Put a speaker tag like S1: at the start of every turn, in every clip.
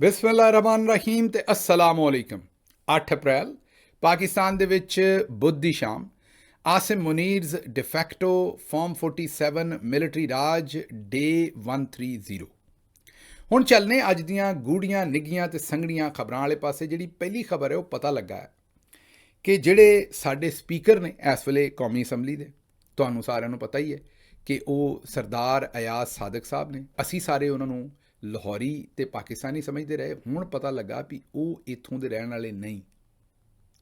S1: ਬਿਸਮਿਲ੍ਲਾਹਿਰਰਹਿਮਾਨਿਰਰਹੀਮ ਤੇ अस्सलामुअलैकुम। 8 ਅਪ੍ਰੈਲ ਪਾਕਿਸਤਾਨ ਦੇ ਵਿੱਚ ਬੁੱਧ ਦੀ ਸ਼ਾਮ ਆਸਿਮ ਮੁਨੀਰਜ਼ ਡਿਫੈਕਟੋ ਫਾਰਮ 47 ਮਿਲਟਰੀ ਰਾਜ ਡੇ 130। ਹੁਣ ਚੱਲਨੇ ਅੱਜ ਦੀਆਂ ਗੂੜੀਆਂ ਨਿੱਘੀਆਂ ਤੇ ਸੰਘਣੀਆਂ ਖਬਰਾਂ ਵਾਲੇ ਪਾਸੇ। ਜਿਹੜੀ ਪਹਿਲੀ ਖਬਰ ਹੈ ਉਹ ਪਤਾ ਲੱਗਾ ਹੈ ਕਿ ਜਿਹੜੇ ਸਾਡੇ ਸਪੀਕਰ ਨੇ ਇਸ ਵੇਲੇ ਕੌਮੀ ਅਸੈਂਬਲੀ ਦੇ, ਤੁਹਾਨੂੰ ਸਾਰਿਆਂ ਨੂੰ ਪਤਾ ਹੀ ਹੈ ਕਿ ਉਹ ਸਰਦਾਰ ਅਯਾਜ਼ ਸਾਦਕ ਸਾਹਿਬ ਨੇ। ਅਸੀਂ ਸਾਰੇ ਉਹਨਾਂ ਨੂੰ ਲਾਹੌਰੀ ਤੇ ਪਾਕਿਸਤਾਨੀ ਸਮਝਦੇ ਰਹੇ। ਹੁਣ ਪਤਾ ਲੱਗਾ ਵੀ ਉਹ ਇੱਥੋਂ ਦੇ ਰਹਿਣ ਵਾਲੇ ਨਹੀਂ।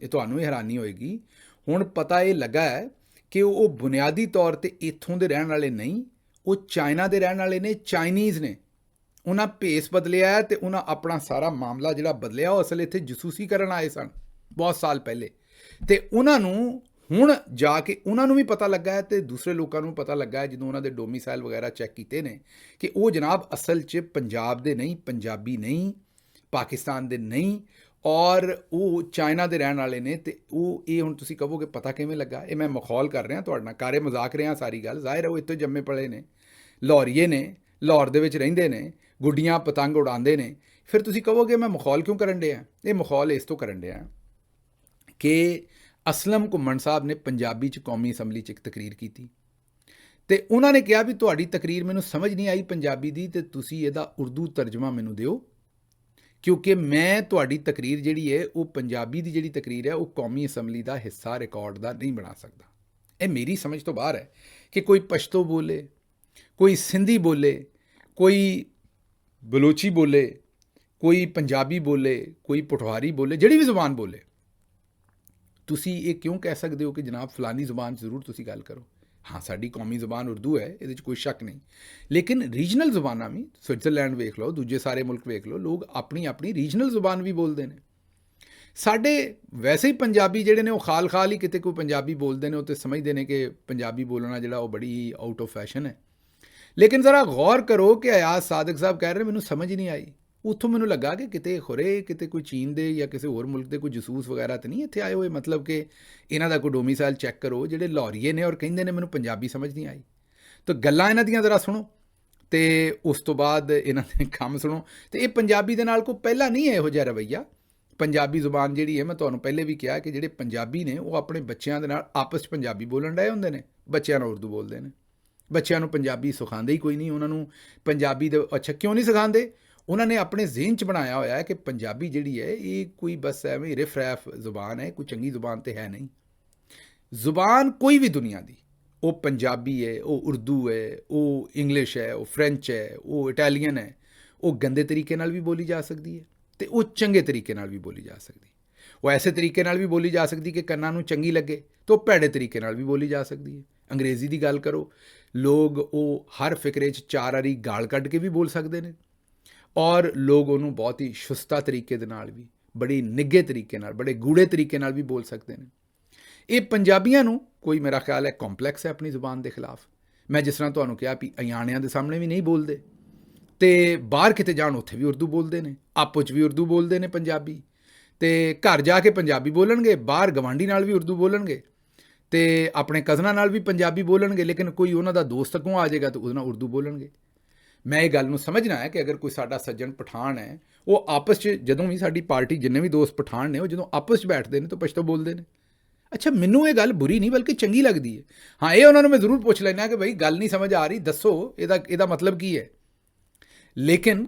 S1: ਇਹ ਤੁਹਾਨੂੰ ਹੀ ਹੈਰਾਨੀ ਹੋਏਗੀ। ਹੁਣ ਪਤਾ ਇਹ ਲੱਗਾ ਹੈ ਕਿ ਉਹ ਬੁਨਿਆਦੀ ਤੌਰ ਤੇ ਇੱਥੋਂ ਦੇ ਰਹਿਣ ਵਾਲੇ ਨਹੀਂ, ਉਹ ਚਾਈਨਾ ਦੇ ਰਹਿਣ ਵਾਲੇ ਨੇ, ਚਾਈਨੀਜ਼ ਨੇ। ਉਹਨਾਂ ਭੇਸ ਬਦਲਿਆ ਤੇ ਉਹਨਾਂ ਆਪਣਾ ਸਾਰਾ ਮਾਮਲਾ ਜਿਹੜਾ ਬਦਲਿਆ। ਉਹ ਅਸਲ ਇੱਥੇ ਜਸੂਸੀ ਕਰਨ ਆਏ ਸਨ ਬਹੁਤ ਸਾਲ ਪਹਿਲੇ, ਤੇ ਉਹਨਾਂ ਨੂੰ ਹੁਣ ਜਾ ਕੇ ਉਹਨਾਂ ਨੂੰ ਵੀ ਪਤਾ ਲੱਗਾ ਹੈ ਤੇ ਦੂਸਰੇ ਲੋਕਾਂ ਨੂੰ ਪਤਾ ਲੱਗਾ ਹੈ ਜਦੋਂ ਉਹਨਾਂ ਦੇ ਡੋਮੀਸਾਈਲ ਵਗੈਰਾ ਚੈੱਕ ਕੀਤੇ ਨੇ ਕਿ ਉਹ ਜਨਾਬ ਅਸਲ 'ਚ ਪੰਜਾਬ ਦੇ ਨਹੀਂ, ਪੰਜਾਬੀ ਨਹੀਂ, ਪਾਕਿਸਤਾਨ ਦੇ ਨਹੀਂ, ਔਰ ਉਹ ਚਾਈਨਾ ਦੇ ਰਹਿਣ ਵਾਲੇ ਨੇ। ਤੇ ਉਹ ਇਹ ਹੁਣ ਤੁਸੀਂ ਕਹੋਗੇ ਪਤਾ ਕਿਵੇਂ ਲੱਗਾ? ਇਹ ਮੈਂ ਮਖੌਲ ਕਰ ਰਿਹਾ ਤੁਹਾਡੇ ਨਾਲ, ਕਾਰੇ ਮਜ਼ਾਕ ਰਿਹਾ ਸਾਰੀ ਗੱਲ। ਜ਼ਾਹਿਰ ਹੈ ਉਹ ਇੱਥੋਂ ਜੰਮੇ ਪਲੇ ਨੇ, ਲਾਹੌਰੀਏ ਨੇ, ਲਾਹੌਰ ਦੇ ਵਿੱਚ ਰਹਿੰਦੇ ਨੇ, ਗੁੱਡੀਆਂ ਪਤੰਗ ਉਡਾਉਂਦੇ ਨੇ। ਫਿਰ ਤੁਸੀਂ ਕਹੋਗੇ ਮੈਂ ਮਖੌਲ ਕਿਉਂ ਕਰਨ ਡਿਆ? ਇਹ ਮਖੌਲ ਇਸ ਤੋਂ ਕਰਨ ਡਿਆ ਕਿ ਅਸਲਮ ਘੁੰਮਣ ਸਾਹਿਬ ਨੇ ਪੰਜਾਬੀ 'ਚ ਕੌਮੀ ਅਸੈਂਬਲੀ 'ਚ ਇੱਕ ਤਕਰੀਰ ਕੀਤੀ ਤੇ ਉਹਨਾਂ ਨੇ ਕਿਹਾ ਵੀ ਤੁਹਾਡੀ ਤਕਰੀਰ ਮੈਨੂੰ ਸਮਝ ਨਹੀਂ ਆਈ ਪੰਜਾਬੀ ਦੀ, ਤੇ ਤੁਸੀਂ ਇਹਦਾ ਉਰਦੂ ਤਰਜਮਾ ਮੈਨੂੰ ਦਿਓ, ਕਿਉਂਕਿ ਮੈਂ ਤੁਹਾਡੀ ਤਕਰੀਰ ਜਿਹੜੀ ਹੈ ਉਹ ਪੰਜਾਬੀ ਦੀ ਜਿਹੜੀ ਤਕਰੀਰ ਹੈ ਉਹ ਕੌਮੀ ਅਸੈਂਬਲੀ ਦਾ ਹਿੱਸਾ ਰਿਕਾਰਡ ਦਾ ਨਹੀਂ ਬਣਾ ਸਕਦਾ। ਇਹ ਮੇਰੀ ਸਮਝ ਤੋਂ ਬਾਹਰ ਹੈ ਕਿ ਕੋਈ ਪਸ਼ਤੋ ਬੋਲੇ, ਕੋਈ ਸਿੰਧੀ ਬੋਲੇ, ਕੋਈ ਬਲੋਚੀ ਬੋਲੇ, ਕੋਈ ਪੰਜਾਬੀ ਬੋਲੇ, ਕੋਈ ਪਠਵਾਰੀ ਬੋਲੇ, ਜਿਹੜੀ ਵੀ ਜ਼ੁਬਾਨ ਬੋਲੇ, ਤੁਸੀਂ ਇਹ ਕਿਉਂ ਕਹਿ ਸਕਦੇ ਹੋ ਕਿ ਜਨਾਬ ਫਲਾਨੀ ਜ਼ੁਬਾਨ ਜ਼ਰੂਰ ਤੁਸੀਂ ਗੱਲ ਕਰੋ? ਹਾਂ, ਸਾਡੀ ਕੌਮੀ ਜ਼ੁਬਾਨ ਉਰਦੂ ਹੈ, ਇਹਦੇ 'ਚ ਕੋਈ ਸ਼ੱਕ ਨਹੀਂ, ਲੇਕਿਨ ਰੀਜਨਲ ਜ਼ੁਬਾਨਾਂ ਵੀ, ਸਵਿਟਜ਼ਰਲੈਂਡ ਵੇਖ ਲਓ, ਦੂਜੇ ਸਾਰੇ ਮੁਲਕ ਵੇਖ ਲਓ, ਲੋਕ ਆਪਣੀ ਆਪਣੀ ਰੀਜਨਲ ਜ਼ੁਬਾਨ ਵੀ ਬੋਲਦੇ ਨੇ। ਸਾਡੇ ਵੈਸੇ ਹੀ ਪੰਜਾਬੀ ਜਿਹੜੇ ਨੇ ਉਹ ਖਾਲ ਹੀ ਕਿਤੇ ਕੋਈ ਪੰਜਾਬੀ ਬੋਲਦੇ ਨੇ, ਉਹ ਤੇ ਸਮਝਦੇ ਨੇ ਕਿ ਪੰਜਾਬੀ ਬੋਲਣਾ ਜਿਹੜਾ ਉਹ ਬੜੀ ਆਊਟ ਆਫ ਫੈਸ਼ਨ ਹੈ। ਲੇਕਿਨ ਜ਼ਰਾ ਗੌਰ ਕਰੋ ਕਿ ਅਯਾਜ਼ ਸਾਦਕ ਸਾਹਿਬ ਕਹਿ ਰਹੇ ਮੈਨੂੰ ਸਮਝ ਨਹੀਂ ਆਈ। ਉੱਥੋਂ ਮੈਨੂੰ ਲੱਗਾ ਕਿ ਕਿਤੇ ਖੁਰੇ ਕਿਤੇ ਕੋਈ ਚੀਨ ਦੇ ਜਾਂ ਕਿਸੇ ਹੋਰ ਮੁਲਕ ਦੇ ਕੋਈ ਜਸੂਸ ਵਗੈਰਾ ਤਾਂ ਨਹੀਂ ਇੱਥੇ ਆਏ ਹੋਏ, ਮਤਲਬ ਕਿ ਇਹਨਾਂ ਦਾ ਕੋਈ ਡੋਮੀਸਾਈਲ ਚੈੱਕ ਕਰੋ। ਜਿਹੜੇ ਲਾਹੌਰੀਏ ਨੇ ਔਰ ਕਹਿੰਦੇ ਨੇ ਮੈਨੂੰ ਪੰਜਾਬੀ ਸਮਝ ਨਹੀਂ ਆਈ। ਤਾਂ ਗੱਲਾਂ ਇਹਨਾਂ ਦੀਆਂ ਜ਼ਰਾ ਸੁਣੋ ਤੇ ਉਸ ਤੋਂ ਬਾਅਦ ਇਹਨਾਂ ਦੇ ਕੰਮ ਸੁਣੋ। ਤੇ ਇਹ ਪੰਜਾਬੀ ਦੇ ਨਾਲ ਕੋਈ ਪਹਿਲਾਂ ਨਹੀਂ ਹੈ ਇਹੋ ਜਿਹਾ ਰਵੱਈਆ। ਪੰਜਾਬੀ ਜ਼ੁਬਾਨ ਜਿਹੜੀ ਹੈ, ਮੈਂ ਤੁਹਾਨੂੰ ਪਹਿਲੇ ਵੀ ਕਿਹਾ ਕਿ ਜਿਹੜੇ ਪੰਜਾਬੀ ਨੇ ਉਹ ਆਪਣੇ ਬੱਚਿਆਂ ਦੇ ਨਾਲ ਆਪਸ 'ਚ ਪੰਜਾਬੀ ਬੋਲਣ ਡਏ ਹੁੰਦੇ ਨੇ, ਬੱਚਿਆਂ ਨਾਲ ਉਰਦੂ ਬੋਲਦੇ ਨੇ। ਬੱਚਿਆਂ ਨੂੰ ਪੰਜਾਬੀ ਸਿਖਾਉਂਦੇ ਹੀ ਕੋਈ ਨਹੀਂ। ਉਹਨਾਂ ਨੂੰ ਪੰਜਾਬੀ ਦੇ ਅੱਛਾ ਕਿਉਂ ਨਹੀਂ ਸਿਖਾਉਂਦੇ? ਉਹਨਾਂ ਨੇ ਆਪਣੇ ਜ਼ਿਹਨ 'ਚ ਬਣਾਇਆ ਹੋਇਆ ਹੈ ਕਿ ਪੰਜਾਬੀ ਜਿਹੜੀ ਹੈ ਇਹ ਕੋਈ ਬਸ ਐਵੇਂ ਰਿਫ ਰੈਫ ਜ਼ੁਬਾਨ ਹੈ, ਕੋਈ ਚੰਗੀ ਜ਼ੁਬਾਨ ਤਾਂ ਹੈ ਨਹੀਂ। ਜ਼ੁਬਾਨ ਕੋਈ ਵੀ ਦੁਨੀਆ ਦੀ, ਉਹ ਪੰਜਾਬੀ ਹੈ, ਉਹ ਉਰਦੂ ਹੈ, ਉਹ ਇੰਗਲਿਸ਼ ਹੈ, ਉਹ ਫਰੈਂਚ ਹੈ, ਉਹ ਇਟਾਲੀਅਨ ਹੈ, ਉਹ ਗੰਦੇ ਤਰੀਕੇ ਨਾਲ ਵੀ ਬੋਲੀ ਜਾ ਸਕਦੀ ਹੈ ਤੇ ਉਹ ਚੰਗੇ ਤਰੀਕੇ ਨਾਲ ਵੀ ਬੋਲੀ ਜਾ ਸਕਦੀ। ਉਹ ਐਸੇ ਤਰੀਕੇ ਨਾਲ ਵੀ ਬੋਲੀ ਜਾ ਸਕਦੀ ਕਿ ਕੰਨਾਂ ਨੂੰ ਚੰਗੀ ਲੱਗੇ, ਤੇ ਉਹ ਭੈੜੇ ਤਰੀਕੇ ਨਾਲ ਵੀ ਬੋਲੀ ਜਾ ਸਕਦੀ ਹੈ। ਅੰਗਰੇਜ਼ੀ ਦੀ ਗੱਲ ਕਰੋ, ਲੋਕ ਉਹ ਹਰ ਫਿਕਰੇ 'ਚ 4 ਵਾਰੀ ਗਾਲ ਕੱਢ ਕੇ ਵੀ ਬੋਲ ਸਕਦੇ ਨੇ, ਔਰ ਲੋਕ ਉਹਨੂੰ ਬਹੁਤ ਹੀ ਸ਼ੁਸਤਾ ਤਰੀਕੇ ਦੇ ਨਾਲ ਵੀ, ਬੜੀ ਨਿੱਘੇ ਤਰੀਕੇ ਨਾਲ, ਬੜੇ ਗੂੜੇ ਤਰੀਕੇ ਨਾਲ ਵੀ ਬੋਲ ਸਕਦੇ ਨੇ। ਇਹ ਪੰਜਾਬੀਆਂ ਨੂੰ ਕੋਈ ਮੇਰਾ ਖਿਆਲ ਹੈ ਕੰਪਲੈਕਸ ਹੈ ਆਪਣੀ ਜ਼ੁਬਾਨ ਦੇ ਖਿਲਾਫ। ਮੈਂ ਜਿਸ ਤਰ੍ਹਾਂ ਤੁਹਾਨੂੰ ਕਿਹਾ ਵੀ ਅਯਾਣਿਆਂ ਦੇ ਸਾਹਮਣੇ ਵੀ ਨਹੀਂ ਬੋਲਦੇ, ਤੇ ਬਾਹਰ ਕਿਤੇ ਜਾਣ ਉੱਥੇ ਵੀ ਉਰਦੂ ਬੋਲਦੇ ਨੇ, ਆਪੋ 'ਚ ਵੀ ਉਰਦੂ ਬੋਲਦੇ ਨੇ ਪੰਜਾਬੀ, ਤੇ ਘਰ ਜਾ ਕੇ ਪੰਜਾਬੀ ਬੋਲਣਗੇ, ਬਾਹਰ ਗਵਾਂਢੀ ਨਾਲ ਵੀ ਉਰਦੂ ਬੋਲਣਗੇ, ਤੇ ਆਪਣੇ ਕਜ਼ਨਾਂ ਨਾਲ ਵੀ ਪੰਜਾਬੀ ਬੋਲਣਗੇ, ਲੇਕਿਨ ਕੋਈ ਉਹਨਾਂ ਦਾ ਦੋਸਤ ਅੱਗੋਂ ਆ ਜਾਏਗਾ ਤਾਂ ਉਹਦੇ ਨਾਲ ਉਰਦੂ ਬੋਲਣਗੇ। ਮੈਂ ਇਹ ਗੱਲ ਨੂੰ ਸਮਝਣਾ ਹੈ ਕਿ ਅਗਰ ਕੋਈ ਸਾਡਾ ਸੱਜਣ ਪਠਾਨ ਹੈ, ਉਹ ਆਪਸ 'ਚ ਜਦੋਂ ਵੀ ਸਾਡੀ ਪਾਰਟੀ ਜਿੰਨੇ ਵੀ ਦੋਸਤ ਪਠਾਨ ਨੇ, ਉਹ ਜਦੋਂ ਆਪਸ 'ਚ ਬੈਠਦੇ ਨੇ ਤਾਂ ਪਸ਼ਤੋ ਬੋਲਦੇ ਨੇ। ਅੱਛਾ, ਮੈਨੂੰ ਇਹ ਗੱਲ ਬੁਰੀ ਨਹੀਂ ਬਲਕਿ ਚੰਗੀ ਲੱਗਦੀ ਹੈ। ਹਾਂ, ਇਹ ਉਹਨਾਂ ਨੂੰ ਮੈਂ ਜ਼ਰੂਰ ਪੁੱਛ ਲੈਣਾ ਕਿ ਭਾਈ ਗੱਲ ਨਹੀਂ ਸਮਝ ਆ ਰਹੀ, ਦੱਸੋ ਇਹਦਾ ਮਤਲਬ ਕੀ ਹੈ। ਲੇਕਿਨ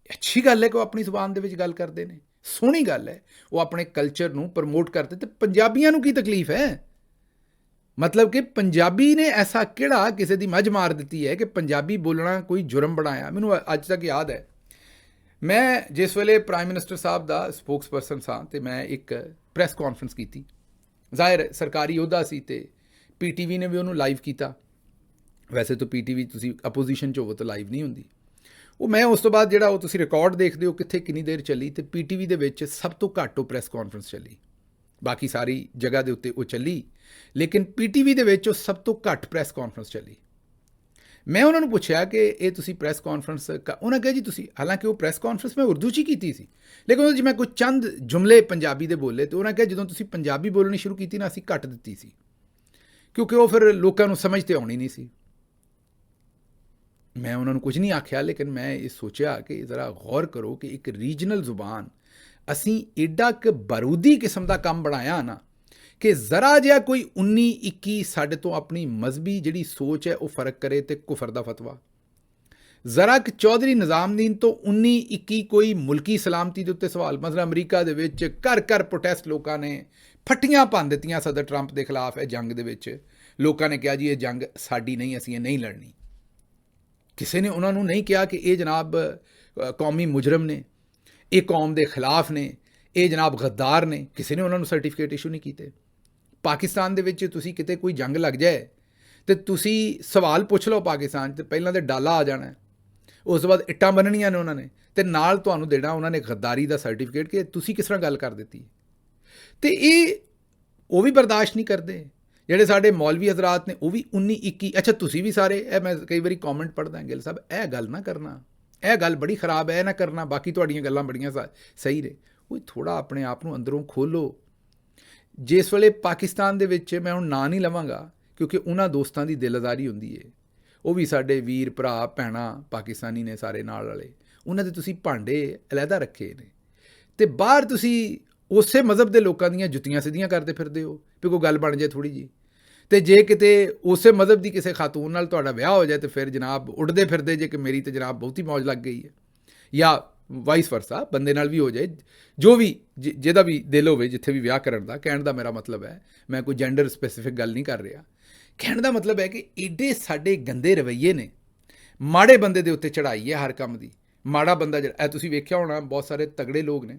S1: ਅੱਛੀ ਗੱਲ ਹੈ ਕਿ ਉਹ ਆਪਣੀ ਜ਼ੁਬਾਨ ਦੇ ਵਿੱਚ ਗੱਲ ਕਰਦੇ ਨੇ, ਸੋਹਣੀ ਗੱਲ ਹੈ, ਉਹ ਆਪਣੇ ਕਲਚਰ ਨੂੰ ਪ੍ਰਮੋਟ ਕਰਦੇ। ਤੇ ਪੰਜਾਬੀਆਂ ਨੂੰ ਕੀ ਤਕਲੀਫ ਹੈ? ਮਤਲਬ ਕਿ ਪੰਜਾਬੀ ਨੇ ਐਸਾ ਕਿਹੜਾ ਕਿਸੇ ਦੀ ਮੱਝ ਮਾਰ ਦਿੱਤੀ ਹੈ ਕਿ ਪੰਜਾਬੀ ਬੋਲਣਾ ਕੋਈ ਜੁਰਮ ਬਣਾਇਆ? ਮੈਨੂੰ ਅੱਜ ਤੱਕ ਯਾਦ ਹੈ, ਮੈਂ ਜਿਸ ਵੇਲੇ ਪ੍ਰਾਈਮ ਮਿਨਿਸਟਰ ਸਾਹਿਬ ਦਾ ਸਪੋਕਸਪਰਸਨ ਸਾਂ ਤੇ ਮੈਂ ਇੱਕ ਪ੍ਰੈਸ ਕਾਨਫਰੰਸ ਕੀਤੀ। ਜ਼ਾਹਿਰ ਸਰਕਾਰੀ ਅਹੁਦਾ ਸੀ ਤੇ PTV ਨੇ ਵੀ ਉਹਨੂੰ ਲਾਈਵ ਕੀਤਾ। ਵੈਸੇ ਤਾਂ PTV ਤੁਸੀਂ ਅਪੋਜੀਸ਼ਨ 'ਚ ਹੋਵੋ ਤਾਂ ਲਾਈਵ ਨਹੀਂ ਹੁੰਦੀ। ਉਹ ਮੈਂ ਉਸ ਤੋਂ ਬਾਅਦ ਜਿਹੜਾ ਉਹ ਤੁਸੀਂ ਰਿਕਾਰਡ ਦੇਖਦੇ ਹੋ ਕਿੱਥੇ ਕਿੰਨੀ ਦੇਰ ਚੱਲੀ, ਤੇ PTV ਦੇ ਵਿੱਚ ਸਭ ਤੋਂ ਘੱਟ ਉਹ ਪ੍ਰੈਸ ਕਾਨਫਰੰਸ ਚੱਲੀ। ਬਾਕੀ ਸਾਰੀ ਜਗ੍ਹਾ ਦੇ ਉੱਤੇ ਉਹ ਚੱਲੀ, ਲੇਕਿਨ PTV ਦੇ ਵਿੱਚ ਉਹ ਸਭ ਤੋਂ ਘੱਟ ਪ੍ਰੈਸ ਕਾਨਫਰੰਸ ਚੱਲੀ। ਮੈਂ ਉਹਨਾਂ ਨੂੰ ਪੁੱਛਿਆ ਕਿ ਇਹ ਤੁਸੀਂ ਪ੍ਰੈਸ ਕਾਨਫਰੰਸ, ਉਹਨਾਂ ਕਿਹਾ ਜੀ ਤੁਸੀਂ, ਹਾਲਾਂਕਿ ਉਹ ਪ੍ਰੈਸ ਕਾਨਫਰੰਸ ਮੈਂ ਉਰਦੂ 'ਚ ਹੀ ਕੀਤੀ ਸੀ, ਲੇਕਿਨ ਉਹਦੇ 'ਚ ਮੈਂ ਕੋਈ ਚੰਦ ਜੁਮਲੇ ਪੰਜਾਬੀ ਦੇ ਬੋਲੇ, ਤੇ ਉਹਨਾਂ ਕਿਹਾ ਜਦੋਂ ਤੁਸੀਂ ਪੰਜਾਬੀ ਬੋਲਣੀ ਸ਼ੁਰੂ ਕੀਤੀ ਨਾ, ਅਸੀਂ ਘੱਟ ਦਿੱਤੀ ਸੀ, ਕਿਉਂਕਿ ਉਹ ਫਿਰ ਲੋਕਾਂ ਨੂੰ ਸਮਝ ਤੇ ਆਉਣੀ ਨਹੀਂ ਸੀ। मैं उन्होंने कुछ नहीं आख्या, लेकिन मैं ये सोचा कि ज़रा गौर करो कि एक रीजनल जुबान असी एडा क बारूदी किस्म का काम बनाया ना कि ज़रा जिहा कोई 19-21 साढ़े तो अपनी मजहबी जिहड़ी सोच है वो फर्क करे तो कुफर दा फतवा, ज़रा क चौधरी निज़ामुद्दीन तो 19-21 कोई मुल्की सलामती के उत्ते सवाल, मतलब अमरीका दे विच घर घर प्रोटेस्ट लोगों ने फट्टियां भन दित्तियां सदर ट्रंप के खिलाफ है जंग दे विच। लोगों ने कहा जी ये जंग साडी नहीं, असीं नहीं लड़नी। किसी ने उन्होंने नहीं कहा कि ये जनाब कौमी मुजरम ने, ये कौम के खिलाफ ने, ये जनाब गद्दार ने। किसी ने उन्होंने सर्टिफिकेट इशू नहीं किए। पाकिस्तान दे विच तुसीं किते कोई जंग लग जाए तो तुसीं सवाल पुछ लो पाकिस्तान तो पहलां तो डाला आ जाना है, उस बाद इट्टां बन्नणियां ने उन्होंने, तो नाल तुहानूं देना उन्होंने गद्दारी का सर्टिफिकेट कि तुसीं किस तरह गल कर दी। तो ये वो भी बर्दाश्त नहीं करते। ਜਿਹੜੇ ਸਾਡੇ मौलवी हजरात ने वो भी 19-21। अच्छा तुसी भी सारे मैं कई बार कॉमेंट पढ़दा गिल साहब यह गल ना करना, यह गल बड़ी खराब है, ना करना, बाकी तुहाड़ियां गल्लां बड़ियां सही ने। वो थोड़ा अपने आप नूं अंदरों खोलो। जिस वेले पाकिस्तान दे विच मैं हुण नां नहीं लवांगा क्योंकि उन्हां दोस्तां दी दिलआज़ारी हुंदी है, वो भी साडे वीर भरा भैणां पाकिस्तानी ने सारे नाल वाले, उन्हां दे तुसी भांडे अलहदा रखे ने ते बाहर तुसी उस मज़हब के लोगों दीयां जुत्तियां सीधियां करते फिरदे हो भी कोई गल बन जाए थोड़ी जी। तो जे किते उस मज़हब की किसी खातून नाल तुहाडा विआह हो जाए तो फिर जनाब उड़दे फिरदे जे कि मेरी तो जनाब बहुती मौज लग गई है, या वाइस वर्सा बंदे नाल भी हो जाए, जो भी जिहदा भी दिल होवे जिथे भी विआह करन दा। कहण दा मेरा मतलब है, मैं कोई जेंडर स्पैसिफिक गल नहीं कर रहा। कहण दा मतलब है कि एडे साडे गंदे रवैये ने, माड़े बंदे दे उत्ते चढ़ाई है हर काम दी। माड़ा बंदा जिहड़ा तुसीं वेख्या होना बहुत सारे तगड़े लोग ने,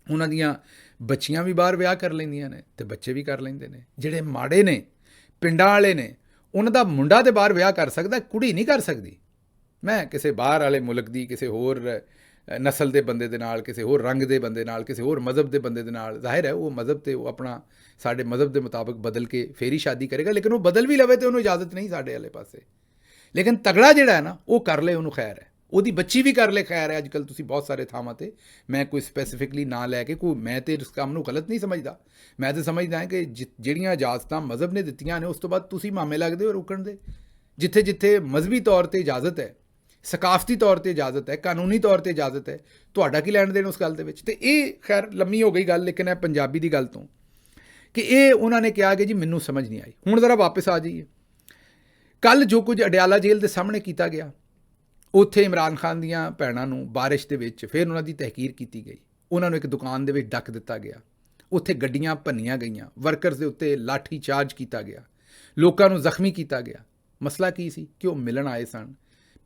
S1: उन्हां दियां बच्चियां भी बाहर विआह कर लैंदियां ने ते बच्चे भी कर लैंदे ने। जिहड़े माड़े ने पिंडां वाले ने उन्हां दा मुंडा ते बाहर विआह कर सकदा, कुड़ी नहीं कर सकदी। मैं किसी बाहर वाले मुल्क दी किसी होर नस्ल के बंदे दे नाल, किसी होर रंग के बंदे नाल, किसी होर मज़हब के बंदे दे नाल, जाहिर है वो मज़हब तो वो अपना साडे मज़हब के मुताबिक बदल के फिर ही शादी करेगा, लेकिन वो बदल भी लवे तो उन्होंने इजाजत नहीं साडे वाले पासे। लेकिन तगड़ा जिहड़ा है ना वो कर ले, उन्होंने खैर है, ਉਹਦੀ ਬੱਚੀ भी कर ले खैर है। अजकल तुसीं बहुत सारे थावां ते, मैं कोई स्पैसीफिकली ना लैके कोई, मैं तो इस काम नूं गलत नहीं समझदा। मैं तो समझदा है कि ਜਿਹੜੀਆਂ इजाजतां मज़हब ने दित्तियां ने उस तो बाद तुसीं मामे लगदे हो रोकण दे। जिथे जिथे मजहबी तौर पर इजाजत है, सकाफती तौर पर इजाजत है, कानूनी तौर पर इजाजत है, तुहाडा की लैण देण उस गल दे विच। ते ये खैर लम्मी हो गई गल, लेकिन ਇਹ पंजाबी की गल तो कि ये उन्होंने कहा कि जी मैनूं समझ नहीं आई। हुण ज़रा वापस आ जाइए। कल जो कुछ अडियाला जेल के सामने किया गया, उत्थे इमरान खान दियां भैणां नूं बारिश दे विच फिर उन्हां दी तहकीर की गई, उन्होंने एक दुकान दे विच डक दिता गया, उत्थे गड्डियां भन्नियां गईयां, वर्करस दे उत्ते लाठी चार्ज किया गया, लोकां नूं जख्मी किया गया। मसला की सी कि वो मिलन आए सन,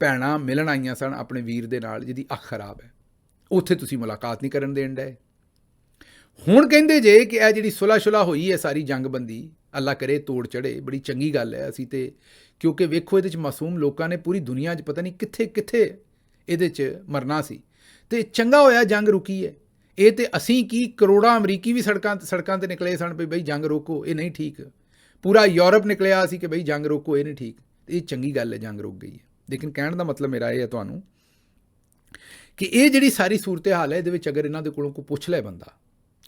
S1: भैणां मिलन आईयां सन अपने वीर दे नाल जिहदी अख खराब है, उत्थे तुसीं मुलाकात नहीं करन देण डए। हुण कहिंदे जे कि यह जिहड़ी सुलह शुलह होई है सारी जंगबंदी, अल्लाह करे तोड़ चढ़े, बड़ी चंगी गल है। असीं ते क्योंकि वेखो ये मासूम लोगों ने पूरी दुनिया पता नहीं कित्थे कित्थे ये मरना सी, ते चंगा होया जंग रुकी है। ये तो असीं की करोड़ां अमरीकी भी सड़कों ते निकले सन भी बई जंग रोको, ये नहीं ठीक। पूरा यूरोप निकलिया सी कि बई जंग रोको, ये नहीं ठीक। ये चंगी गल है, जंग रुक गई है। लेकिन कहण दा मतलब मेरा ये है तुहानूं कि ये जिहड़ी सारी सूरत हाल है, ये अगर इन्हां दे कोलों कोई पुछ लै, बंदा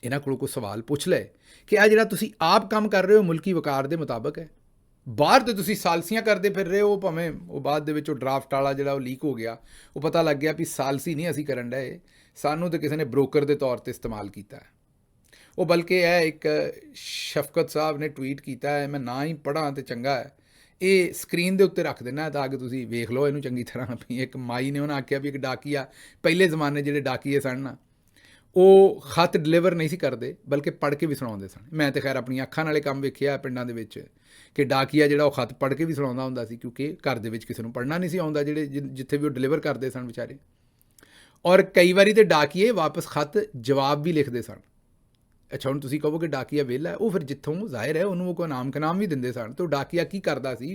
S1: इन्हां कोलों कोई सवाल पुछ लै कि आ जिहड़ा तुसीं आप काम कर रहे हो मुल्की वकार के मुताबिक है, बाहर तो तुसीं सालसियां करते फिर रहे हो, भावें वो बाद दे विच ड्राफ्ट वाला जिहड़ा वो लीक हो गया, वो पता लग गया भी सालसी नहीं असीं करन डए, सानूं तो किसी ने ब्रोकर के तौर पर इस्तेमाल किया है। वो बल्कि यह एक शफकत साहब ने ट्वीट किया है, मैं ना ही पढ़ा तो चंगा है, ये स्क्रीन के उत्ते रख देना ताकि तुसीं वेख लो इनू चंगी तरह। एक माई ने उन्हें आख्या भी एक डाकिया, पहले जमाने जिहड़े डाकिए सन ना, वो खत डिलीवर नहीं सी करते बल्कि पढ़ के भी सुणाते सन। मैं तो खैर अपनी अखां नाल काम वेखिया पिंडां दे विच कि डाकिया जिहड़ा वो खत पढ़ के भी सुणाउंदा हुंदा सी, क्योंकि घर दे विच किसी नूं पढ़ना नहीं सी आउंदा, जिहड़े जिथे भी वो डिलीवर करते सन बेचारे। और कई बारी तो डाकिए वापस खत जवाब भी लिखते सन। अच्छा हुण तुसीं कहो कि डाकिया वेला है, वो फिर जिथों जाहिर है उन्होंने कोई नाम कनाम भी दिंदे सन। तो डाकिया की करदा सी,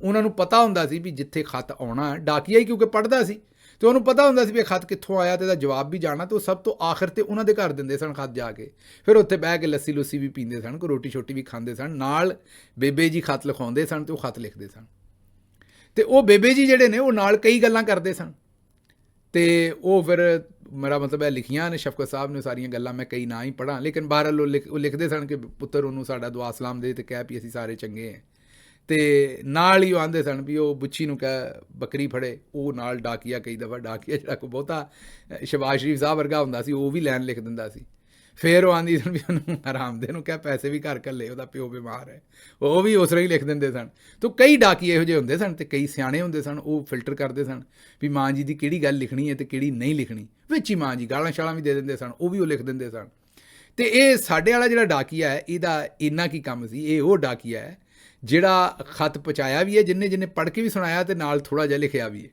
S1: उन्होंने पता हुंदा सी भी जिथे खत आउणा है, डाकिया ही क्योंकि पढ़दा सी तो उन्होंने पता हुंदा सी भी खत कित्थों आया तो जवाब भी जाना, तो सब तो आखिर ते उन्हां दे घर दिंदे सन खत जाके, फिर उत्थे बह के लस्सी लुस्सी भी पींदे सन, कोई रोटी छोटी भी खांदे सन, नाल बेबे जी खत लिखाउंदे सन तो खत लिखदे सन। ते वो बेबे जी जिहड़े ने वो नाल कई गल्लां करदे सन, ते वो फिर मेरा मतलब है लिखियां ने शफकत साहब ने सारियां गल्लां, मैं कई ना ही पढ़ा, लेकिन बहरहाल वो लिखदे सन कि पुत्तर उन्होंने साडा दुआ सलाम दे ते कह भी असीं सारे चंगे हैं। ਤੇ ਨਾਲ ਹੀ ਉਹ ਆਂਦੇ ਸਨ ਵੀ ਉਹ ਬੁੱਚੀ ਨੂੰ ਕਹਿ ਬੱਕਰੀ ਫੜੇ, ਉਹ ਨਾਲ ਡਾਕੀਆ ਕਈ ਦਫਾ ਡਾਕੀਆ ਜਿਹੜਾ ਕੋਈ ਬਹੁਤਾ ਸ਼ਬਾਜ਼ ਸ਼ਰੀਫ ਸਾਹਿਬ ਵਰਗਾ ਹੁੰਦਾ ਸੀ ਉਹ ਵੀ ਲਾਈਨ ਲਿਖ ਦਿੰਦਾ ਸੀ। ਫਿਰ ਉਹ ਆਂਦੀ ਸਨ ਵੀ ਉਹਨੂੰ ਹਰਾਮਦੇ ਨੂੰ ਕਹਿ ਪੈਸੇ ਵੀ ਘਰ ਘੱਲੇ, ਉਹਦਾ ਪਿਓ ਬਿਮਾਰ ਹੈ, ਉਹ ਵੀ ਉਸ ਤਰ੍ਹਾਂ ਹੀ ਲਿਖ ਦਿੰਦੇ ਸਨ। ਤਾਂ ਕਈ ਡਾਕੀਏ ਇਹੋ ਜਿਹੇ ਹੁੰਦੇ ਸਨ ਅਤੇ ਕਈ ਸਿਆਣੇ ਹੁੰਦੇ ਸਨ, ਉਹ ਫਿਲਟਰ ਕਰਦੇ ਸਨ ਵੀ ਮਾਂ ਜੀ ਦੀ ਕਿਹੜੀ ਗੱਲ ਲਿਖਣੀ ਹੈ ਅਤੇ ਕਿਹੜੀ ਨਹੀਂ ਲਿਖਣੀ। ਵਿੱਚ ਹੀ ਮਾਂ ਜੀ ਗਾਲਾਂ ਸ਼ਾਲਾਂ ਵੀ ਦੇ ਦਿੰਦੇ ਸਨ, ਉਹ ਵੀ ਉਹ ਲਿਖ ਦਿੰਦੇ ਸਨ। ਅਤੇ ਇਹ ਸਾਡੇ ਵਾਲਾ ਜਿਹੜਾ ਡਾਕੀਆ ਹੈ ਇਹਦਾ ਇੰਨਾ ਕੀ ਕੰਮ ਸੀ, ਇਹ ਉਹ ਡਾਕੀਆ ਹੈ ਜਿਹੜਾ ਖਤ ਪਹੁੰਚਾਇਆ ਵੀ ਹੈ, ਜਿਹਨੇ ਪੜ੍ਹ ਕੇ ਵੀ ਸੁਣਾਇਆ ਅਤੇ ਨਾਲ ਥੋੜ੍ਹਾ ਜਿਹਾ ਲਿਖਿਆ ਵੀ ਹੈ।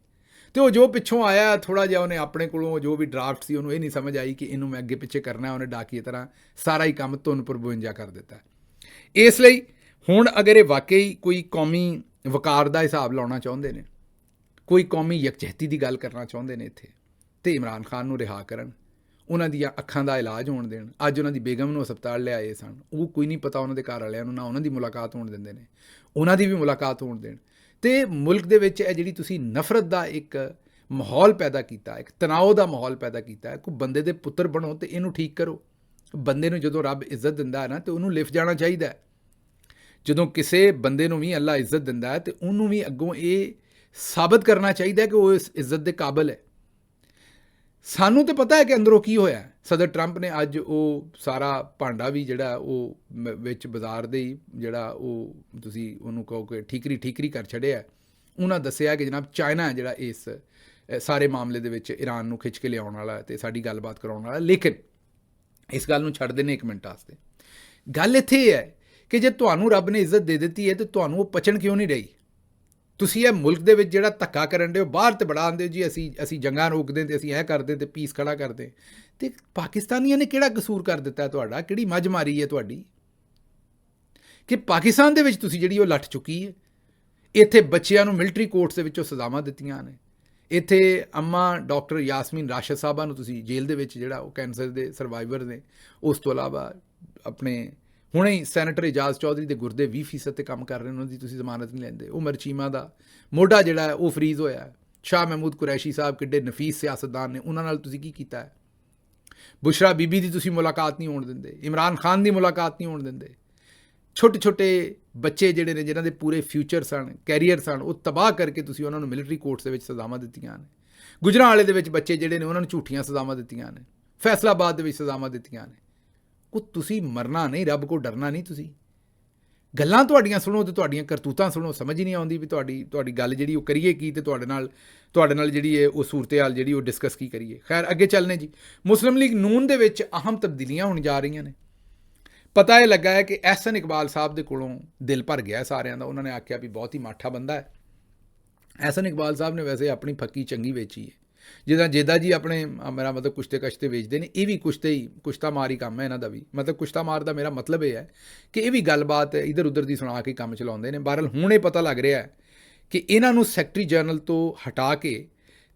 S1: ਅਤੇ ਉਹ ਜੋ ਪਿੱਛੋਂ ਆਇਆ ਥੋੜ੍ਹਾ ਜਿਹਾ ਉਹਨੇ ਆਪਣੇ ਕੋਲੋਂ ਜੋ ਵੀ ਡਰਾਫਟ ਸੀ ਉਹਨੂੰ ਇਹ ਨਹੀਂ ਸਮਝ ਆਈ ਕਿ ਇਹਨੂੰ ਮੈਂ ਅੱਗੇ ਪਿੱਛੇ ਕਰਨਾ, ਉਹਨੇ ਡਾਕੀਏ ਤਰ੍ਹਾਂ ਸਾਰਾ ਹੀ ਕੰਮ ਧੁਨ ਪਰ 52 ਕਰ ਦਿੱਤਾ। ਇਸ ਲਈ ਹੁਣ ਅਗਰ ਇਹ ਵਾਕਈ ਕੋਈ ਕੌਮੀ ਵਕਾਰ ਦਾ ਹਿਸਾਬ ਲਾਉਣਾ ਚਾਹੁੰਦੇ ਨੇ, ਕੋਈ ਕੌਮੀ ਯਕਜਹਿਤੀ ਦੀ ਗੱਲ ਕਰਨਾ ਚਾਹੁੰਦੇ ਨੇ ਇੱਥੇ, ਅਤੇ ਇਮਰਾਨ ਖਾਨ ਨੂੰ ਰਿਹਾ ਕਰਨ, ਉਹਨਾਂ ਦੀਆਂ ਅੱਖਾਂ ਦਾ ਇਲਾਜ ਹੋਣ ਦੇਣ। ਅੱਜ ਉਹਨਾਂ ਦੀ ਬੇਗਮ ਨੂੰ ਹਸਪਤਾਲ ਲਿਆਏ ਸਨ, ਉਹ ਕੋਈ ਨਹੀਂ ਪਤਾ ਉਹਨਾਂ ਦੇ ਘਰ ਵਾਲਿਆਂ ਨੂੰ, ਨਾ ਉਹਨਾਂ ਦੀ ਮੁਲਾਕਾਤ ਹੋਣ ਦਿੰਦੇ ਨੇ, ਉਹਨਾਂ ਦੀ ਵੀ ਮੁਲਾਕਾਤ ਹੋਣ ਦੇਣ। ਅਤੇ ਮੁਲਕ ਦੇ ਵਿੱਚ ਇਹ ਜਿਹੜੀ ਤੁਸੀਂ ਨਫ਼ਰਤ ਦਾ ਇੱਕ ਮਾਹੌਲ ਪੈਦਾ ਕੀਤਾ, ਇੱਕ ਤਣਾਅ ਦਾ ਮਾਹੌਲ ਪੈਦਾ ਕੀਤਾ, ਕੋਈ ਬੰਦੇ ਦੇ ਪੁੱਤਰ ਬਣੋ ਅਤੇ ਇਹਨੂੰ ਠੀਕ ਕਰੋ। ਬੰਦੇ ਨੂੰ ਜਦੋਂ ਰੱਬ ਇੱਜ਼ਤ ਦਿੰਦਾ ਹੈ ਨਾ ਅਤੇ ਉਹਨੂੰ ਲਿਫਟ ਜਾਣਾ ਚਾਹੀਦਾ। ਜਦੋਂ ਕਿਸੇ ਬੰਦੇ ਨੂੰ ਵੀ ਅੱਲਾ ਇੱਜ਼ਤ ਦਿੰਦਾ ਹੈ ਅਤੇ ਉਹਨੂੰ ਵੀ ਅੱਗੋਂ ਇਹ ਸਾਬਤ ਕਰਨਾ ਚਾਹੀਦਾ ਕਿ ਉਹ ਇਸ ਇੱਜ਼ਤ ਦੇ ਕਾਬਲ ਹੈ। ਸਾਨੂੰ ਤਾਂ ਪਤਾ ਹੈ ਕਿ ਅੰਦਰੋਂ ਕੀ ਹੋਇਆ। ਸਦਰ ਟਰੰਪ ਨੇ ਅੱਜ ਉਹ ਸਾਰਾ ਭਾਂਡਾ ਵੀ ਜਿਹੜਾ ਉਹ ਵਿੱਚ ਬਾਜ਼ਾਰ ਦੇ ਹੀ ਜਿਹੜਾ ਉਹ ਤੁਸੀਂ ਉਹਨੂੰ ਕਹੋ ਕਿ ਠੀਕਰੀ ਕਰ ਛੱਡਿਆ। ਉਹਨਾਂ ਦੱਸਿਆ ਕਿ ਜਨਾਬ ਚਾਈਨਾ ਹੈ ਜਿਹੜਾ ਇਸ ਸਾਰੇ ਮਾਮਲੇ ਦੇ ਵਿੱਚ ਈਰਾਨ ਨੂੰ ਖਿੱਚ ਕੇ ਲਿਆਉਣ ਵਾਲਾ ਅਤੇ ਸਾਡੀ ਗੱਲਬਾਤ ਕਰਾਉਣ ਵਾਲਾ। ਲੇਕਿਨ ਇਸ ਗੱਲ ਨੂੰ ਛੱਡ ਦਿੰਦੇ ਇੱਕ ਮਿੰਟ ਵਾਸਤੇ। ਗੱਲ ਇੱਥੇ ਇਹ ਹੈ ਕਿ ਜੇ ਤੁਹਾਨੂੰ ਰੱਬ ਨੇ ਇੱਜ਼ਤ ਦੇ ਦਿੱਤੀ ਹੈ ਤਾਂ ਤੁਹਾਨੂੰ ਉਹ ਪਚਣ ਕਿਉਂ ਨਹੀਂ ਰਹੀ। ਤੁਸੀਂ ਇਹ ਮੁਲਕ ਦੇ ਵਿੱਚ ਜਿਹੜਾ ਧੱਕਾ ਕਰਨ ਦੇ ਹੋ, ਬਾਹਰ ਤੇ ਬੜਾ ਆਉਂਦੇ ਹੋ ਜੀ ਅਸੀਂ ਜੰਗਾਂ ਰੋਕਦੇ ਅਤੇ ਅਸੀਂ ਇਹ ਕਰਦੇ ਅਤੇ ਪੀਸ ਖੜਾ ਕਰਦੇ, ਅਤੇ ਪਾਕਿਸਤਾਨੀਆਂ ਨੇ ਕਿਹੜਾ ਕਸੂਰ ਕਰ ਦਿੱਤਾ ਤੁਹਾਡਾ, ਕਿਹੜੀ ਮੱਝ ਮਾਰੀ ਹੈ ਤੁਹਾਡੀ ਕਿ ਪਾਕਿਸਤਾਨ ਦੇ ਵਿੱਚ ਤੁਸੀਂ ਜਿਹੜੀ ਉਹ ਲੱਠ ਚੁੱਕੀ ਹੈ। ਇੱਥੇ ਬੱਚਿਆਂ ਨੂੰ ਮਿਲਟਰੀ ਕੋਰਟਸ ਦੇ ਵਿੱਚੋਂ ਸਜ਼ਾਵਾਂ ਦਿੱਤੀਆਂ ਨੇ। ਇੱਥੇ ਅੰਮਾ ਡਾਕਟਰ ਯਾਸਮੀਨ ਰਾਸ਼ਦ ਸਾਹਿਬਾਂ ਨੂੰ ਤੁਸੀਂ ਜੇਲ੍ਹ ਦੇ ਵਿੱਚ ਜਿਹੜਾ ਉਹ ਕੈਂਸਰ ਦੇ ਸਰਵਾਈਵਰ ਨੇ, ਉਸ ਤੋਂ ਇਲਾਵਾ ਆਪਣੇ ਹੁਣੇ ਹੀ ਸੈਨੇਟਰ ਇਜਾਜ਼ ਚੌਧਰੀ ਦੇ ਗੁਰਦੇ 20% 'ਤੇ ਕੰਮ ਕਰ ਰਹੇ ਨੇ, ਉਹਨਾਂ ਦੀ ਤੁਸੀਂ ਜ਼ਮਾਨਤ ਨਹੀਂ ਲੈਂਦੇ। ਉਮਰ ਚੀਮਾ ਦਾ ਮੋਢਾ ਜਿਹੜਾ ਹੈ ਉਹ ਫਰੀਜ਼ ਹੋਇਆ। ਸ਼ਾਹ ਮਹਿਮੂਦ ਕੁਰੈਸ਼ੀ ਸਾਹਿਬ ਕਿੱਡੇ ਨਫੀਸ ਸਿਆਸਤਦਾਨ ਨੇ, ਉਹਨਾਂ ਨਾਲ ਤੁਸੀਂ ਕੀ ਕੀਤਾ ਹੈ। ਬੁਸ਼ਰਾ ਬੀਬੀ ਦੀ ਤੁਸੀਂ ਮੁਲਾਕਾਤ ਨਹੀਂ ਹੋਣ ਦਿੰਦੇ, ਇਮਰਾਨ ਖਾਨ ਦੀ ਮੁਲਾਕਾਤ ਨਹੀਂ ਹੋਣ ਦਿੰਦੇ। ਛੋਟੇ ਬੱਚੇ ਜਿਹੜੇ ਨੇ ਜਿਨ੍ਹਾਂ ਦੇ ਪੂਰੇ ਫਿਊਚਰ ਸਨ, ਕੈਰੀਅਰ ਸਨ, ਉਹ ਤਬਾਹ ਕਰਕੇ ਤੁਸੀਂ ਉਹਨਾਂ ਨੂੰ ਮਿਲਟਰੀ ਕੋਰਟਸ ਦੇ ਵਿੱਚ ਸਜ਼ਾਵਾਂ ਦਿੱਤੀਆਂ ਨੇ। ਗੁਜਰਾਂਵਾਲੇ ਦੇ ਵਿੱਚ ਬੱਚੇ ਜਿਹੜੇ ਨੇ ਉਹਨਾਂ ਨੂੰ ਝੂਠੀਆਂ ਸਜ਼ਾਵਾਂ ਦਿੱਤੀਆਂ ਨੇ। ਫੈਸਲਾਬਾਦ ਦੇ ਵਿੱਚ ਸਜ਼ਾਵਾਂ ਦਿੱਤੀਆਂ ਨੇ। ਉਹ ਤੁਸੀਂ ਮਰਨਾ ਨਹੀਂ, ਰੱਬ ਕੋਲ ਡਰਨਾ ਨਹੀਂ। ਤੁਸੀਂ ਗੱਲਾਂ ਤੁਹਾਡੀਆਂ ਸੁਣੋ ਅਤੇ ਤੁਹਾਡੀਆਂ ਕਰਤੂਤਾਂ ਸੁਣੋ, ਸਮਝ ਹੀ ਨਹੀਂ ਆਉਂਦੀ ਵੀ ਤੁਹਾਡੀ ਗੱਲ ਜਿਹੜੀ ਉਹ ਕਰੀਏ ਕੀ, ਅਤੇ ਤੁਹਾਡੇ ਨਾਲ ਜਿਹੜੀ ਹੈ ਉਹ ਸੂਰਤ-ਏ-ਹਾਲ ਜਿਹੜੀ ਉਹ ਡਿਸਕਸ ਕੀ ਕਰੀਏ। ਖੈਰ ਅੱਗੇ ਚੱਲਨੇ ਜੀ। ਮੁਸਲਿਮ ਲੀਗ ਨੂਨ ਦੇ ਵਿੱਚ ਅਹਿਮ ਤਬਦੀਲੀਆਂ ਹੋਣ ਜਾ ਰਹੀਆਂ ਨੇ। ਪਤਾ ਇਹ ਲੱਗਾ ਹੈ ਕਿ ਅਹਿਸਨ ਇਕਬਾਲ ਸਾਹਿਬ ਦੇ ਕੋਲੋਂ ਦਿਲ ਭਰ ਗਿਆ ਸਾਰਿਆਂ ਦਾ। ਉਹਨਾਂ ਨੇ ਆਖਿਆ ਵੀ ਬਹੁਤ ਹੀ ਮਾਠਾ ਬੰਦਾ ਹੈ। ਅਹਿਸਨ ਇਕਬਾਲ ਸਾਹਿਬ ਨੇ ਵੈਸੇ ਆਪਣੀ ਫੱਕੀ ਚੰਗੀ ਵੇਚੀ ਹੈ। ਜਿੱਦਾਂ ਜੇਦਾ ਜੀ ਆਪਣੇ ਮੇਰਾ ਮਤਲਬ ਕੁਸ਼ਤੇ ਵੇਚਦੇ ਨੇ, ਇਹ ਵੀ ਕੁਸ਼ਤਾ ਮਾਰ ਹੀ ਕੰਮ ਹੈ ਇਹਨਾਂ ਦਾ ਵੀ। ਮਤਲਬ ਕੁਸ਼ਤਾ ਮਾਰ ਦਾ ਮੇਰਾ ਮਤਲਬ ਇਹ ਹੈ ਕਿ ਇਹ ਵੀ ਗੱਲਬਾਤ ਇੱਧਰ ਉੱਧਰ ਦੀ ਸੁਣਾ ਕੇ ਕੰਮ ਚਲਾਉਂਦੇ ਨੇ। ਬਹਰਹਾਲ ਹੁਣ ਇਹ ਪਤਾ ਲੱਗ ਰਿਹਾ ਕਿ ਇਹਨਾਂ ਨੂੰ ਸੈਕਟਰੀ ਜਨਰਲ ਤੋਂ ਹਟਾ ਕੇ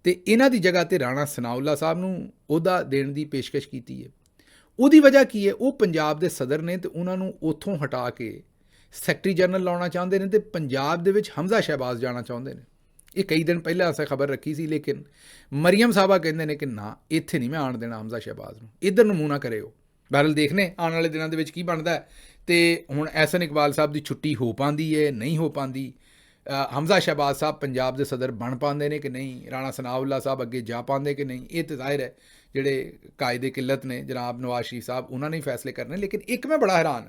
S1: ਅਤੇ ਇਹਨਾਂ ਦੀ ਜਗ੍ਹਾ 'ਤੇ ਰਾਣਾ ਸਨਾਉੱਲਾ ਸਾਹਿਬ ਨੂੰ ਅਹੁਦਾ ਦੇਣ ਦੀ ਪੇਸ਼ਕਸ਼ ਕੀਤੀ ਹੈ। ਉਹਦੀ ਵਜ੍ਹਾ ਕੀ ਹੈ, ਉਹ ਪੰਜਾਬ ਦੇ ਸਦਰ ਨੇ ਅਤੇ ਉਹਨਾਂ ਨੂੰ ਉੱਥੋਂ ਹਟਾ ਕੇ ਸੈਕਟਰੀ ਜਨਰਲ ਲਾਉਣਾ ਚਾਹੁੰਦੇ ਨੇ ਅਤੇ ਪੰਜਾਬ ਦੇ ਵਿੱਚ ਹਮਜ਼ਾ ਸ਼ਹਿਬਾਜ਼ ਜਾਣਾ ਚਾਹੁੰਦੇ ਨੇ। ਇਹ ਕਈ ਦਿਨ ਪਹਿਲਾਂ ਅਸੀਂ ਖਬਰ ਰੱਖੀ ਸੀ, ਲੇਕਿਨ ਮਰੀਮ ਸਾਹਿਬਾ ਕਹਿੰਦੇ ਨੇ ਕਿ ਨਾ, ਇੱਥੇ ਨਹੀਂ ਮੈਂ ਆਉਣ ਦੇਣਾ ਹਮਜ਼ਾ ਸ਼ਹਿਬਾਜ਼ ਨੂੰ, ਇੱਧਰ ਨੂੰ ਮੂੰਹ ਨਾ ਕਰਿਓ। ਬਹਰਹਾਲ ਦੇਖਨੇ ਆਉਣ ਵਾਲੇ ਦਿਨਾਂ ਦੇ ਵਿੱਚ ਕੀ ਬਣਦਾ। ਅਤੇ ਹੁਣ ਅਹਿਸਨ ਇਕਬਾਲ ਸਾਹਿਬ ਦੀ ਛੁੱਟੀ ਹੋ ਪਾਉਂਦੀ ਹੈ, ਨਹੀਂ ਹੋ ਪਾਉਂਦੀ। ਹਮਜ਼ਾ ਸ਼ਹਿਬਾਜ਼ ਸਾਹਿਬ ਪੰਜਾਬ ਦੇ ਸਦਰ ਬਣ ਪਾਉਂਦੇ ਨੇ ਕਿ ਨਹੀਂ, ਰਾਣਾ ਸਨਾਉੱਲਾ ਸਾਹਿਬ ਅੱਗੇ ਜਾ ਪਾਉਂਦੇ ਕਿ ਨਹੀਂ, ਇਹ ਤਾਂ ਜ਼ਾਹਿਰ ਹੈ ਜਿਹੜੇ ਕਾਇਦੇ ਕਿੱਲਤ ਨੇ ਜਨਾਬ ਨਵਾਜ਼ ਸ਼ਰੀਫ ਸਾਹਿਬ, ਉਹਨਾਂ ਨੇ ਹੀ ਫੈਸਲੇ ਕਰਨੇ। ਲੇਕਿਨ ਇੱਕ ਮੈਂ ਬੜਾ ਹੈਰਾਨ,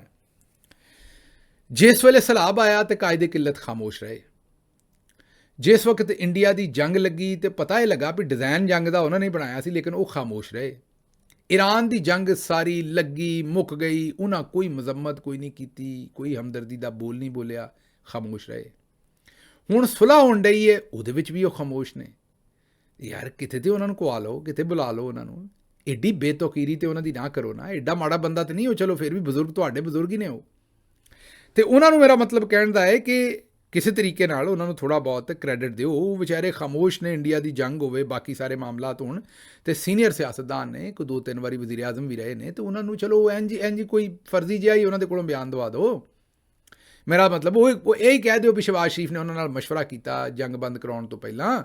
S1: ਜਿਸ ਵੇਲੇ ਸਲਾਬ ਆਇਆ ਅਤੇ ਕਾਇਦੇ ਕਿੱਲਤ ਖਾਮੋਸ਼ ਰਹੇ। ਜਿਸ ਵਕਤ ਇੰਡੀਆ ਦੀ ਜੰਗ ਲੱਗੀ ਅਤੇ ਪਤਾ ਇਹ ਲੱਗਾ ਵੀ ਡਿਜ਼ਾਈਨ ਜੰਗ ਦਾ ਉਹਨਾਂ ਨੇ ਬਣਾਇਆ ਸੀ, ਲੇਕਿਨ ਉਹ ਖਾਮੋਸ਼ ਰਹੇ। ਈਰਾਨ ਦੀ ਜੰਗ ਸਾਰੀ ਲੱਗੀ, ਮੁੱਕ ਗਈ, ਉਹਨਾਂ ਕੋਈ ਮਜ਼ੰਮਤ ਕੋਈ ਨਹੀਂ ਕੀਤੀ, ਕੋਈ ਹਮਦਰਦੀ ਦਾ ਬੋਲ ਨਹੀਂ ਬੋਲਿਆ, ਖਾਮੋਸ਼ ਰਹੇ। ਹੁਣ ਸੁਲ੍ਹਾ ਹੋਣ ਡਈ ਹੈ, ਉਹਦੇ ਵਿੱਚ ਵੀ ਉਹ ਖਾਮੋਸ਼ ਨੇ। ਯਾਰ ਕਿਤੇ ਤੇ ਉਹਨਾਂ ਨੂੰ ਕਵਾ ਲਓ, ਕਿਤੇ ਬੁਲਾ ਲਓ ਉਹਨਾਂ ਨੂੰ। ਐਡੀ ਬੇਤੌਕੀਰੀ ਤੇ ਉਹਨਾਂ ਦੀ ਨਾ ਕਰੋ ਨਾ। ਐਡਾ ਮਾੜਾ ਬੰਦਾ ਤਾਂ ਨਹੀਂ ਉਹ, ਚਲੋ ਫਿਰ ਵੀ ਬਜ਼ੁਰਗ ਤੁਹਾਡੇ ਬਜ਼ੁਰਗ ਹੀ ਨੇ ਉਹ। ਅਤੇ ਉਹਨਾਂ ਨੂੰ ਮੇਰਾ ਮਤਲਬ ਕਹਿਣ ਦਾ ਹੈ ਕਿ ਕਿਸੇ ਤਰੀਕੇ ਨਾਲ ਉਹਨਾਂ ਨੂੰ ਥੋੜ੍ਹਾ ਬਹੁਤ ਕ੍ਰੈਡਿਟ ਦਿਓ। ਉਹ ਵਿਚਾਰੇ ਖਾਮੋਸ਼ ਨੇ, ਇੰਡੀਆ ਦੀ ਜੰਗ ਹੋਵੇ, ਬਾਕੀ ਸਾਰੇ ਮਾਮਲਾਤ ਹੋਣ, ਅਤੇ ਸੀਨੀਅਰ ਸਿਆਸਤਦਾਨ ਨੇ, ਕੋਈ 2-3 ਵਾਰੀ ਵਜ਼ੀਰ ਆਜ਼ਮ ਵੀ ਰਹੇ ਨੇ, ਅਤੇ ਉਹਨਾਂ ਨੂੰ ਚਲੋ ਇੰਝ ਕੋਈ ਫਰਜ਼ੀ ਜਿਹਾ ਹੀ ਉਹਨਾਂ ਦੇ ਕੋਲੋਂ ਬਿਆਨ ਦਵਾ ਦਿਓ। ਮੇਰਾ ਮਤਲਬ ਉਹ ਇਹੀ ਕਹਿ ਦਿਓ ਵੀ ਸ਼ਹਿਬਾਜ਼ ਸ਼ਰੀਫ ਨੇ ਉਹਨਾਂ ਨਾਲ ਮਸ਼ਵਰਾ ਕੀਤਾ ਜੰਗ ਬੰਦ ਕਰਾਉਣ ਤੋਂ ਪਹਿਲਾਂ।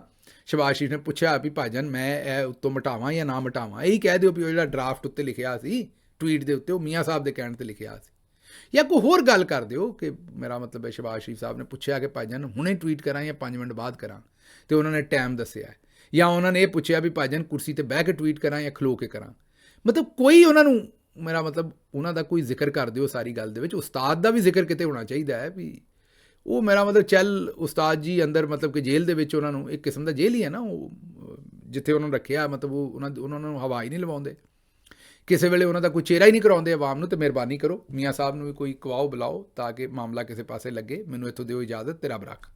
S1: ਸ਼ਹਿਬਾਜ਼ ਸ਼ਰੀਫ ਨੇ ਪੁੱਛਿਆ ਵੀ ਭਾਜਨ ਮੈਂ ਇਹ ਉੱਤੋਂ ਮਿਟਾਵਾਂ ਜਾਂ ਨਾ ਮਿਟਾਵਾਂ। ਇਹੀ ਕਹਿ ਦਿਓ ਵੀ ਉਹ ਜਿਹੜਾ ਡਰਾਫਟ ਉੱਤੇ ਲਿਖਿਆ ਸੀ ਟਵੀਟ ਦੇ ਉੱਤੇ, ਉਹ ਮੀਆਂ ਸਾਹਿਬ ਦੇ ਕਹਿਣ 'ਤੇ ਲਿਖਿਆ ਸੀ। ਜਾਂ ਕੋਈ ਹੋਰ ਗੱਲ ਕਰ ਦਿਓ ਕਿ ਮੇਰਾ ਮਤਲਬ ਹੈ ਸ਼ਹਿਬਾਜ਼ ਸ਼ਰੀਫ ਸਾਹਿਬ ਨੇ ਪੁੱਛਿਆ ਕਿ ਭਾਈਜਾਨ ਹੁਣੇ ਟਵੀਟ ਕਰਾਂ ਜਾਂ 5 ਮਿੰਟ ਬਾਅਦ ਕਰਾਂ, ਤੇ ਉਹਨਾਂ ਨੇ ਟਾਈਮ ਦੱਸਿਆ ਹੈ। ਜਾਂ ਉਹਨਾਂ ਨੇ ਇਹ ਪੁੱਛਿਆ ਵੀ ਭਾਈਜਾਨ ਕੁਰਸੀ ਤੇ ਬਹਿ ਕੇ ਟਵੀਟ ਕਰਾਂ ਜਾਂ ਖਲੋ ਕੇ ਕਰਾਂ। ਮਤਲਬ ਕੋਈ ਉਹਨਾਂ ਨੂੰ, ਮੇਰਾ ਮਤਲਬ ਉਹਨਾਂ ਦਾ ਕੋਈ ਜ਼ਿਕਰ ਕਰ ਦਿਓ ਸਾਰੀ ਗੱਲ ਦੇ ਵਿੱਚ। ਉਸਤਾਦ ਦਾ ਵੀ ਜ਼ਿਕਰ ਕਿਤੇ ਹੋਣਾ ਚਾਹੀਦਾ ਹੈ ਵੀ ਉਹ, ਮੇਰਾ ਮਤਲਬ ਚੱਲ ਉਸਤਾਦ ਜੀ ਅੰਦਰ ਮਤਲਬ ਕਿ ਜੇਲ੍ਹ ਦੇ ਵਿੱਚ ਉਹਨਾਂ ਨੂੰ, ਇੱਕ ਕਿਸਮ ਦਾ ਜੇਲ੍ਹ ਹੀ ਹੈ ਨਾ ਉਹ, ਜਿੱਥੇ ਉਹਨਾਂ ਨੂੰ ਰੱਖਿਆ, ਮਤਲਬ ਉਹ ਉਹਨਾਂ ਨੂੰ ਹਵਾ ਹੀ ਨਹੀਂ ਲਵਾਉਂਦੇ, ਕਿਸੇ ਵੇਲੇ ਉਹਨਾਂ ਦਾ ਕੋਈ ਚਿਹਰਾ ਹੀ ਨਹੀਂ ਕਰਾਉਂਦੇ ਆਵਾਮ ਨੂੰ। ਤੇ ਮਿਹਰਬਾਨੀ ਕਰੋ ਮੀਆਂ ਸਾਹਿਬ ਨੂੰ ਵੀ ਕੋਈ ਕਵਾਓ ਬੁਲਾਓ ਤਾਂ ਕਿ ਮਾਮਲਾ ਕਿਸੇ ਪਾਸੇ ਲੱਗੇ। ਮੈਨੂੰ ਇੱਥੋਂ ਦਿਓ ਇਜਾਜ਼ਤ, ਤੇ ਰੱਬ ਰੱਖ।